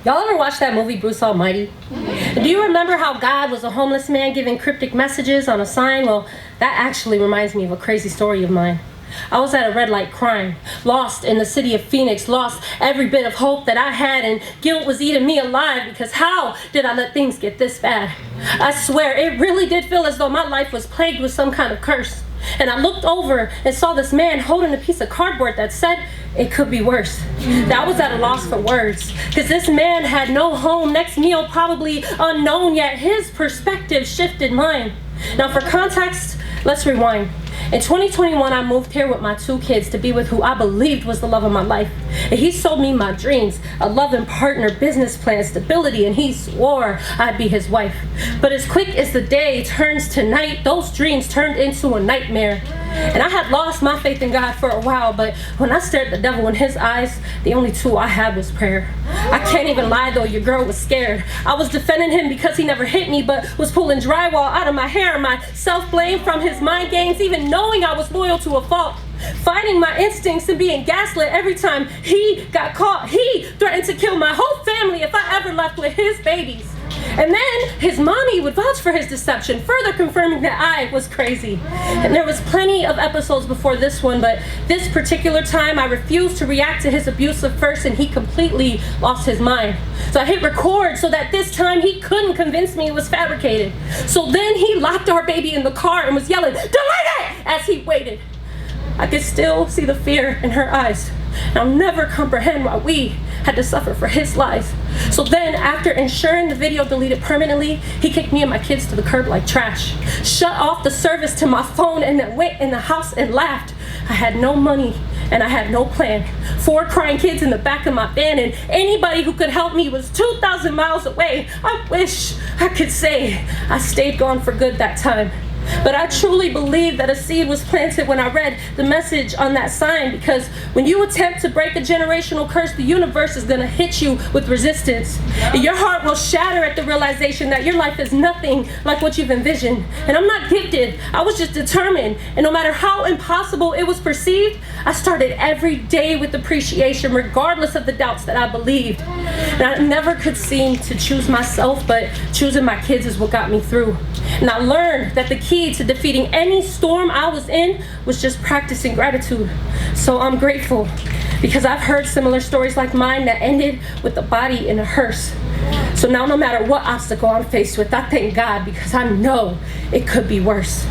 Y'all ever watch that movie, Bruce Almighty? Do you remember how God was a homeless man giving cryptic messages on a sign? Well, that actually reminds me of a crazy story of mine. I was at a red light crying, lost in the city of Phoenix, lost every bit of hope that I had, and guilt was eating me alive because how did I let things get this bad? I swear, it really did feel as though my life was plagued with some kind of curse. And I looked over and saw this man holding a piece of cardboard that said it could be worse. I was at a loss for words because this man had no home, next meal probably unknown, yet his perspective shifted mine. Now for context, let's rewind. In 2021, I moved here with my 2 kids to be with who I believed was the love of my life. And he sold me my dreams, a loving partner, business plan, stability, and he swore I'd be his wife. But as quick as the day turns to night, those dreams turned into a nightmare. And I had lost my faith in God for a while, but when I stared the devil in his eyes, the only tool I had was prayer. I can't even lie though, your girl was scared. I was defending him because he never hit me, but was pulling drywall out of my hair, my self-blame from his mind games, even knowing I was loyal to a fault. Fighting my instincts and being gaslit every time he got caught. He threatened to kill my whole family if I ever left with his babies. And then his mommy would vouch for his deception, further confirming that I was crazy. And there was plenty of episodes before this one, but this particular time I refused to react to his abuse at first, and he completely lost his mind. So I hit record so that this time he couldn't convince me it was fabricated. So then he locked our baby in the car and was yelling, "Delete it!" as he waited. I could still see the fear in her eyes. And I'll never comprehend why we had to suffer for his lies. So then, after ensuring the video deleted permanently, he kicked me and my kids to the curb like trash, shut off the service to my phone, and then went in the house and laughed. I had no money and I had no plan. 4 crying kids in the back of my van, and anybody who could help me was 2,000 miles away. I wish I could say I stayed gone for good that time. But I truly believe that a seed was planted when I read the message on that sign, because when you attempt to break a generational curse, the universe is going to hit you with resistance. Your heart will shatter at the realization that your life is nothing like what you've envisioned. And I'm not gifted, I was just determined. And no matter how impossible it was perceived, I started every day with appreciation, regardless of the doubts that I believed. And I never could seem to choose myself, but choosing my kids is what got me through. And I learned that the key to defeating any storm I was in was just practicing gratitude. So I'm grateful because I've heard similar stories like mine that ended with the body in a hearse. So now no matter what obstacle I'm faced with, I thank God because I know it could be worse.